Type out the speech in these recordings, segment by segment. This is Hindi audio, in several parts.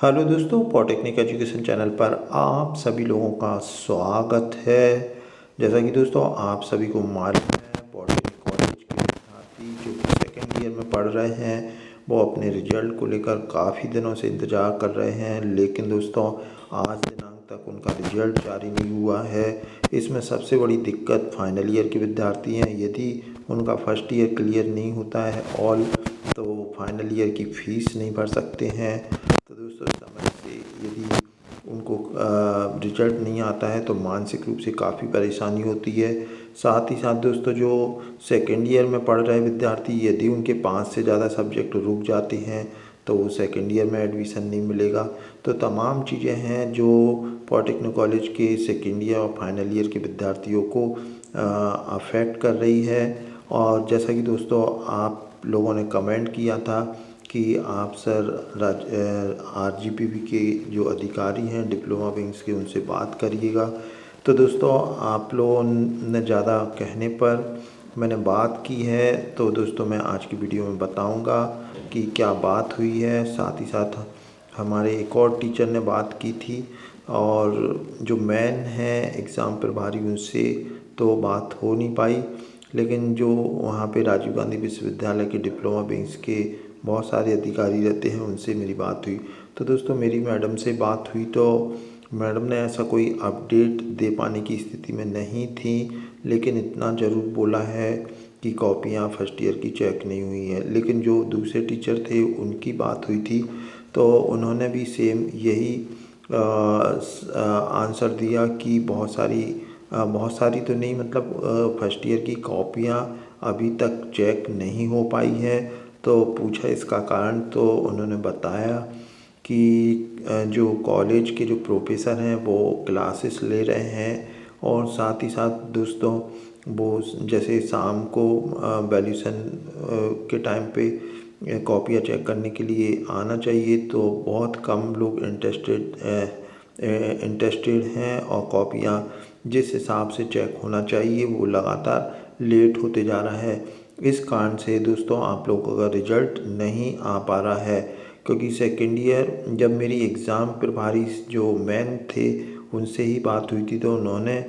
हेलो दोस्तों, पॉलिटेक्निक एजुकेशन चैनल पर आप सभी लोगों का स्वागत है। जैसा कि दोस्तों आप सभी को मालूम है, पॉलिटेक्निक कॉलेज के विद्यार्थी जो कि सेकेंड ईयर में पढ़ रहे हैं वो अपने रिजल्ट को लेकर काफ़ी दिनों से इंतज़ार कर रहे हैं। लेकिन दोस्तों आज दिनांक तक उनका रिजल्ट जारी नहीं हुआ है। इसमें सबसे बड़ी दिक्कत फाइनल ईयर के विद्यार्थी हैं। यदि उनका फर्स्ट ईयर क्लियर नहीं होता है ऑल, तो फाइनल ईयर की फ़ीस नहीं भर सकते हैं। तो दोस्तों समय से यदि उनको रिजल्ट नहीं आता है तो मानसिक रूप से काफ़ी परेशानी होती है। साथ ही साथ दोस्तों जो सेकेंड ईयर में पढ़ रहे विद्यार्थी, यदि उनके 5 से ज़्यादा सब्जेक्ट रुक जाते हैं तो वो सेकेंड ईयर में एडमिशन नहीं मिलेगा। तो तमाम चीज़ें हैं जो पॉलिटेक्निक कॉलेज के सेकेंड ईयर और फाइनल ईयर के विद्यार्थियों को अफेक्ट कर रही है। और जैसा कि दोस्तों आप लोगों ने कमेंट किया था कि आप सर आरजीपीवी के जो अधिकारी हैं डिप्लोमा विंग्स के, उनसे बात करिएगा। तो दोस्तों आप लोगों ने ज़्यादा कहने पर मैंने बात की है। तो दोस्तों मैं आज की वीडियो में बताऊंगा कि क्या बात हुई है। साथ ही साथ हमारे एक और टीचर ने बात की थी और जो मैन है एग्ज़ाम प्रभारी, उनसे तो बात हो नहीं पाई। लेकिन जो वहाँ पे राजीव गांधी विश्वविद्यालय के डिप्लोमा विंग्स के बहुत सारे अधिकारी रहते हैं, उनसे मेरी बात हुई। तो दोस्तों मेरी मैडम से बात हुई तो मैडम ने ऐसा कोई अपडेट दे पाने की स्थिति में नहीं थी, लेकिन इतना ज़रूर बोला है कि कॉपियाँ फर्स्ट ईयर की चेक नहीं हुई है। लेकिन जो दूसरे टीचर थे उनकी बात हुई थी तो उन्होंने भी सेम यही आंसर दिया कि बहुत सारी तो नहीं, मतलब फर्स्ट ईयर की कॉपियाँ अभी तक चेक नहीं हो पाई है। तो पूछा इसका कारण तो उन्होंने बताया कि जो कॉलेज के जो प्रोफेसर हैं वो क्लासेस ले रहे हैं और साथ ही साथ दोस्तों वो जैसे शाम को वैल्यूशन के टाइम पे कॉपियाँ चेक करने के लिए आना चाहिए, तो बहुत कम लोग इंटरेस्टेड हैं और कॉपियाँ जिस हिसाब से चेक होना चाहिए वो लगातार लेट होते जा रहा है। इस कारण से दोस्तों आप लोगों का रिजल्ट नहीं आ पा रहा है। क्योंकि सेकेंड ईयर जब मेरी एग्ज़ाम प्रभारी जो मैन थे उनसे ही बात हुई थी तो उन्होंने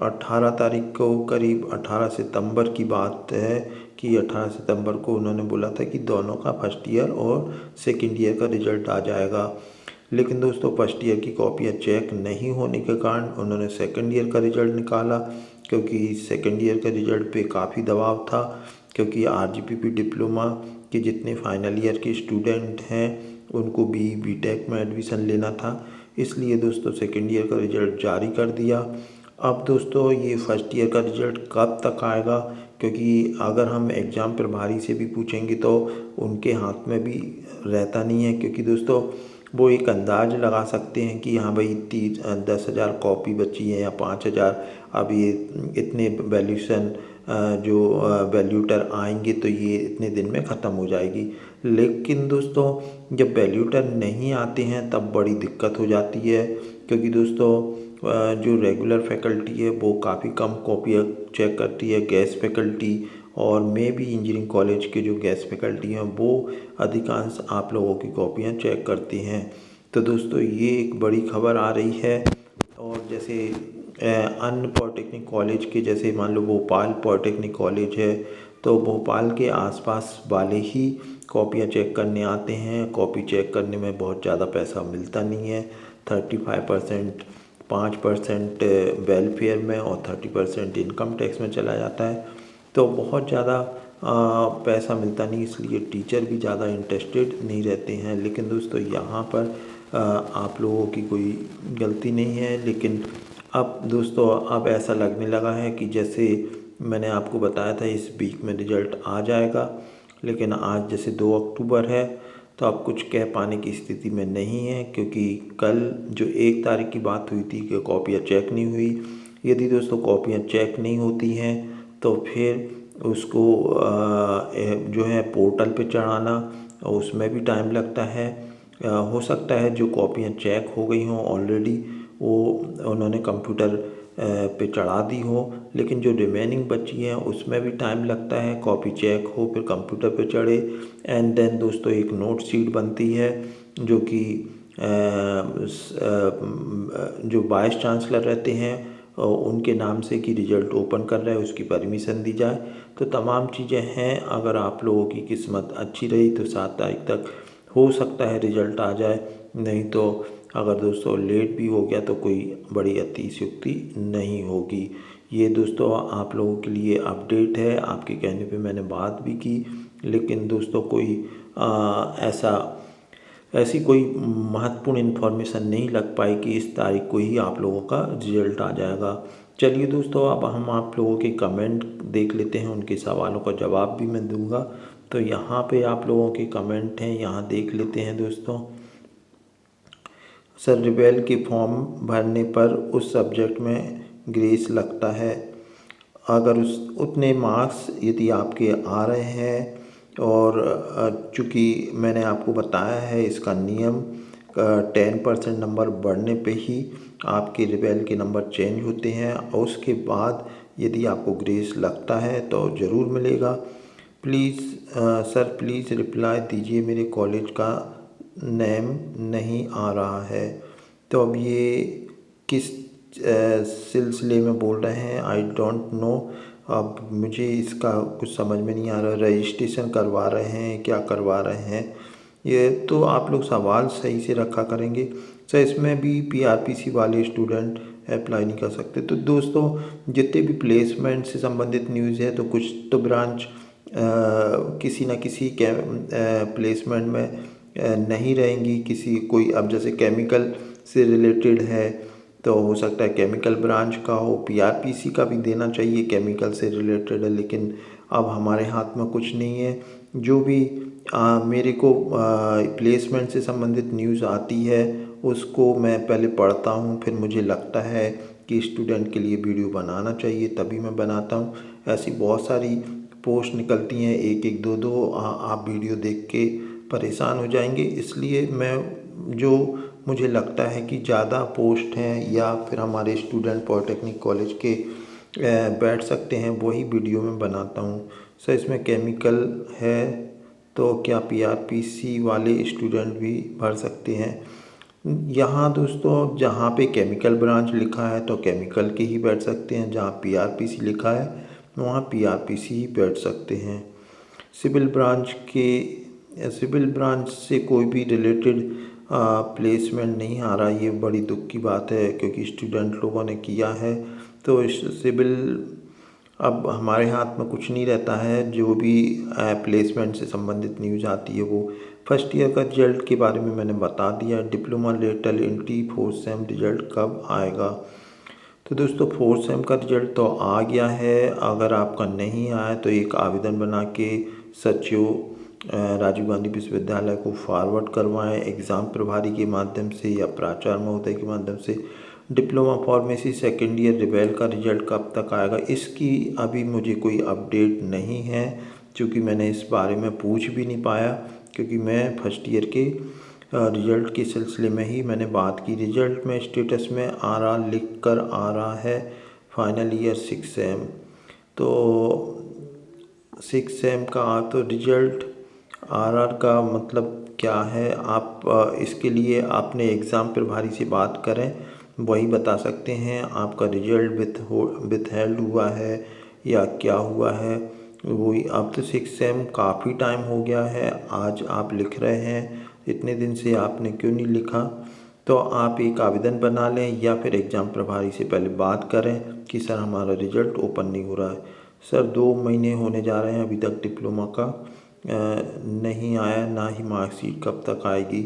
18 तारीख को, करीब 18 सितंबर की बात है कि 18 सितंबर को उन्होंने बोला था कि दोनों का फर्स्ट ईयर और सेकेंड ईयर का रिज़ल्ट आ जाएगा। लेकिन दोस्तों फर्स्ट ईयर की कॉपियाँ चेक नहीं होने के कारण उन्होंने सेकेंड ईयर का रिज़ल्ट निकाला। क्योंकि सेकेंड ईयर का रिज़ल्ट पे काफ़ी दबाव था, क्योंकि आरजीपीवी डिप्लोमा के जितने फाइनल ईयर के स्टूडेंट हैं उनको भी बीटेक में एडमिशन लेना था। इसलिए दोस्तों सेकेंड ईयर का रिज़ल्ट जारी कर दिया। अब दोस्तों ये फर्स्ट ईयर का रिज़ल्ट कब तक आएगा, क्योंकि अगर हम एग्ज़ाम प्रभारी से भी पूछेंगे तो उनके हाथ में भी रहता नहीं है। क्योंकि दोस्तों वो एक अंदाज़ लगा सकते हैं कि हाँ भाई इतनी 10,000 कॉपी बची है या 5,000, अब ये इतने वैल्यूशन जो वैल्यूटर आएंगे तो ये इतने दिन में ख़त्म हो जाएगी। लेकिन दोस्तों जब वैल्यूटर नहीं आते हैं तब बड़ी दिक्कत हो जाती है। क्योंकि दोस्तों जो रेगुलर फैकल्टी है वो काफ़ी कम कॉपियाँ चेक करती है। गेस्ट फैकल्टी और मे भी इंजीनियरिंग कॉलेज के जो गेस्ट फैकल्टी हैं वो अधिकांश आप लोगों की कॉपियाँ चेक करती हैं। तो दोस्तों ये एक बड़ी खबर आ रही है। और जैसे अन्य पॉलिटेक्निक कॉलेज के, जैसे मान लो भोपाल पॉलिटेक्निक कॉलेज है, तो भोपाल के आसपास वाले ही कॉपियाँ चेक करने आते हैं। कॉपी चेक करने में बहुत ज़्यादा पैसा मिलता नहीं है। 35%, 5% वेलफेयर में और 30% इनकम टैक्स में चला जाता है। तो बहुत ज़्यादा पैसा मिलता नहीं, इसलिए टीचर भी ज़्यादा इंटरेस्टेड नहीं रहते हैं। लेकिन दोस्तों यहाँ पर आप लोगों की कोई गलती नहीं है। लेकिन अब दोस्तों अब ऐसा लगने लगा है कि जैसे मैंने आपको बताया था इस वीक में रिज़ल्ट आ जाएगा, लेकिन आज जैसे 2 अक्टूबर है तो अब कुछ कह पाने की स्थिति में नहीं है। क्योंकि कल जो 1 तारीख की बात हुई थी कि कॉपियाँ चेक नहीं हुई। यदि दोस्तों कॉपियाँ चेक नहीं होती हैं तो फिर उसको जो है पोर्टल पे चढ़ाना, और उसमें भी टाइम लगता है। हो सकता है जो कॉपियाँ चेक हो गई हों ऑलरेडी वो उन्होंने कंप्यूटर पे चढ़ा दी हो, लेकिन जो रिमेनिंग बची हैं उसमें भी टाइम लगता है। कॉपी चेक हो फिर कंप्यूटर पे चढ़े, एंड देन दोस्तों एक नोट शीट बनती है जो कि जो वाइस चांसलर रहते हैं उनके नाम से कि रिज़ल्ट ओपन कर रहा है उसकी परमिशन दी जाए। तो तमाम चीज़ें हैं। अगर आप लोगों की किस्मत अच्छी रही तो 7 तारीख तक हो सकता है रिज़ल्ट आ जाए, नहीं तो अगर दोस्तों लेट भी हो गया तो कोई बड़ी अतिशयोक्ति नहीं होगी। ये दोस्तों आप लोगों के लिए अपडेट है। आपके कहने पे मैंने बात भी की, लेकिन दोस्तों कोई ऐसी कोई महत्वपूर्ण इन्फॉर्मेशन नहीं लग पाई कि इस तारीख को ही आप लोगों का रिज़ल्ट आ जाएगा। चलिए दोस्तों, अब हम आप लोगों के कमेंट देख लेते हैं, उनके सवालों का जवाब भी मैं दूंगा। तो यहाँ पे आप लोगों के कमेंट हैं, यहाँ देख लेते हैं दोस्तों। सर, रिबेल के फॉर्म भरने पर उस सब्जेक्ट में ग्रेस लगता है। अगर उस उतने मार्क्स यदि आपके आ रहे हैं और चूँकि मैंने आपको बताया है इसका नियम 10% नंबर बढ़ने पे ही आपके रिबेल के नंबर चेंज होते हैं और उसके बाद यदि आपको ग्रेस लगता है तो ज़रूर मिलेगा। प्लीज़ सर प्लीज़ रिप्लाई दीजिए, मेरे कॉलेज का नेम नहीं आ रहा है। तो अब ये किस सिलसिले में बोल रहे हैं, आई डोंट नो। अब मुझे इसका कुछ समझ में नहीं आ रहा, रजिस्ट्रेशन करवा रहे हैं क्या करवा रहे हैं। ये तो आप लोग सवाल सही से रखा करेंगे। सर, इसमें भी पीआरपीसी वाले स्टूडेंट अप्लाई नहीं कर सकते। तो दोस्तों, जितने भी प्लेसमेंट से संबंधित न्यूज़ है तो कुछ तो ब्रांच किसी न किसी प्लेसमेंट में नहीं रहेंगी। किसी कोई अब जैसे केमिकल से रिलेटेड है तो हो सकता है केमिकल ब्रांच का हो, पीआरपीसी का भी देना चाहिए, केमिकल से रिलेटेड है, लेकिन अब हमारे हाथ में कुछ नहीं है। जो भी मेरे को प्लेसमेंट से संबंधित न्यूज़ आती है उसको मैं पहले पढ़ता हूँ, फिर मुझे लगता है कि स्टूडेंट के लिए वीडियो बनाना चाहिए तभी मैं बनाता हूँ। ऐसी बहुत सारी पोस्ट निकलती हैं, एक एक दो दो आप वीडियो देख के परेशान हो जाएंगे। इसलिए मैं जो मुझे लगता है कि ज़्यादा पोस्ट हैं या फिर हमारे स्टूडेंट पॉलिटेक्निक कॉलेज के बैठ सकते हैं वही वीडियो में बनाता हूँ। सर, इसमें केमिकल है तो क्या पीआरपीसी वाले स्टूडेंट भी भर सकते हैं? यहाँ दोस्तों जहाँ पे केमिकल ब्रांच लिखा है तो केमिकल के ही बैठ सकते हैं, जहाँ पीआरपीसी लिखा है वहाँ पीआरपीसी ही बैठ सकते हैं। सिविल ब्रांच से कोई भी रिलेटेड प्लेसमेंट नहीं आ रहा, ये बड़ी दुख की बात है क्योंकि स्टूडेंट लोगों ने किया है। तो इस सिविल अब हमारे हाथ में कुछ नहीं रहता है। जो भी प्लेसमेंट से संबंधित न्यूज़ आती है वो फर्स्ट ईयर का रिजल्ट के बारे में मैंने बता दिया। Diploma lateral entry 4th same result कब आएगा? तो दोस्तों 4th सेम का रिजल्ट तो आ गया है। अगर आपका नहीं आया तो एक आवेदन बना के सचिव राजीव गांधी विश्वविद्यालय को फॉरवर्ड करवाएं, एग्ज़ाम प्रभारी के माध्यम से या प्राचार्य महोदय के माध्यम से। Diploma pharmacy second year rebel का रिजल्ट कब तक आएगा, इसकी अभी मुझे कोई अपडेट नहीं है, क्योंकि मैंने इस बारे में पूछ भी नहीं पाया, क्योंकि मैं फर्स्ट ईयर के रिजल्ट के सिलसिले में ही मैंने बात की। रिजल्ट में स्टेटस में आ रहा, लिख कर आ रहा है फाइनल ईयर 6 सेम। तो 6 सेम का तो रिजल्ट आरआर का मतलब क्या है, आप इसके लिए आपने एग्ज़ाम प्रभारी से बात करें, वही बता सकते हैं आपका रिजल्ट विथहेल्ड हुआ है या क्या हुआ है। वही अब तो 6 सेम काफ़ी टाइम हो गया है, आज आप लिख रहे हैं, इतने दिन से आपने क्यों नहीं लिखा? तो आप एक आवेदन बना लें या फिर एग्ज़ाम प्रभारी से पहले बात करें कि सर हमारा रिजल्ट ओपन नहीं हो रहा है। सर 2 महीने होने जा रहे हैं, अभी तक डिप्लोमा का नहीं आया, ना ही मार्कशीट कब तक आएगी।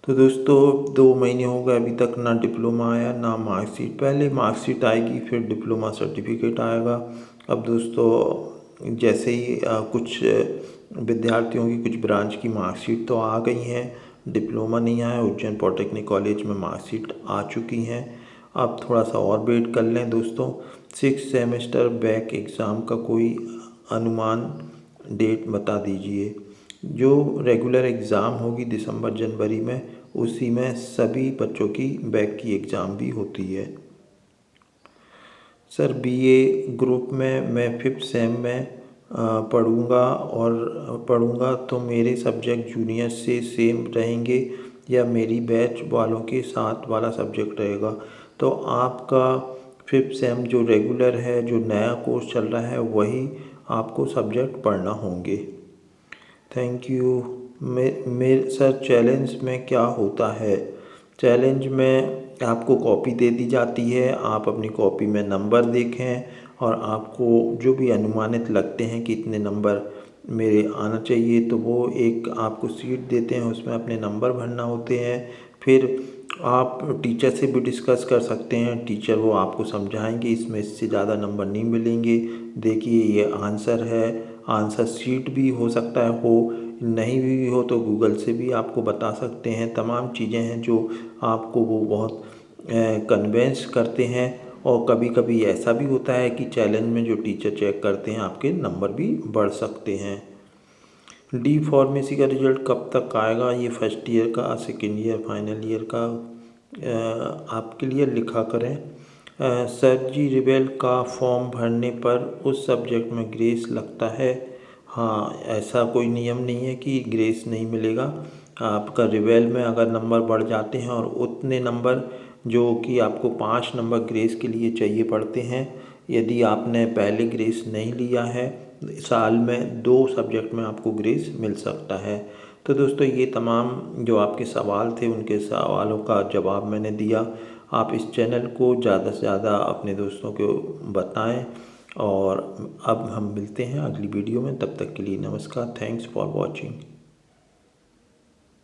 तो दोस्तों 2 महीने हो गए, अभी तक ना डिप्लोमा आया ना मार्कशीट। पहले मार्कशीट आएगी फिर डिप्लोमा सर्टिफिकेट आएगा। अब दोस्तों जैसे ही कुछ विद्यार्थियों की कुछ ब्रांच की मार्कशीट तो आ गई हैं, डिप्लोमा नहीं आया। उज्जैन पॉलिटेक्निक कॉलेज में मार्कशीट आ चुकी हैं। आप थोड़ा सा और वेट कर लें दोस्तों। 6 सेमेस्टर बैक एग्ज़ाम का कोई अनुमान डेट बता दीजिए। जो रेगुलर एग्ज़ाम होगी दिसंबर जनवरी में, उसी में सभी बच्चों की बैक की एग्ज़ाम भी होती है। सर बीए ग्रुप में मैं 5th सेम में पढ़ूँगा तो मेरे सब्जेक्ट जूनियर से सेम रहेंगे या मेरी बैच वालों के साथ वाला सब्जेक्ट रहेगा। तो आपका 5th सेम जो रेगुलर है, जो नया कोर्स चल रहा है, वही आपको सब्जेक्ट पढ़ना होंगे। Thank you. मेरे सर चैलेंज में क्या होता है? चैलेंज में आपको कॉपी दे दी जाती है, आप अपनी कॉपी में नंबर देखें और आपको जो भी अनुमानित लगते हैं कि इतने नंबर मेरे आना चाहिए, तो वो एक आपको सीट देते हैं, उसमें अपने नंबर भरना होते हैं। फिर आप टीचर से भी डिस्कस कर सकते हैं, टीचर वो आपको समझाएंगे इसमें इससे ज़्यादा नंबर नहीं मिलेंगे, देखिए ये आंसर है। आंसर शीट भी हो सकता है हो, नहीं भी हो तो गूगल से भी आपको बता सकते हैं। तमाम चीज़ें हैं जो आपको वो बहुत कन्वेंस करते हैं। और कभी कभी ऐसा भी होता है कि चैलेंज में जो टीचर चेक करते हैं आपके नंबर भी बढ़ सकते हैं। डी फार्मेसी का रिज़ल्ट कब तक आएगा? ये फर्स्ट ईयर का, सेकेंड ईयर, फाइनल ईयर का आपके लिए लिखा करें। सर जी, रिवेल का फॉर्म भरने पर उस सब्जेक्ट में ग्रेस लगता है? हाँ, ऐसा कोई नियम नहीं है कि ग्रेस नहीं मिलेगा। आपका रिवेल में अगर नंबर बढ़ जाते हैं और उतने नंबर जो कि आपको 5 नंबर ग्रेस के लिए चाहिए पड़ते हैं, यदि आपने पहले ग्रेस नहीं लिया है, साल में 2 सब्जेक्ट में आपको ग्रेस मिल सकता है। तो दोस्तों, ये तमाम जो आपके सवाल थे, उनके सवालों का जवाब मैंने दिया। आप इस चैनल को ज़्यादा से ज़्यादा अपने दोस्तों को बताएं। और अब हम मिलते हैं अगली वीडियो में, तब तक के लिए नमस्कार। Thanks for watching.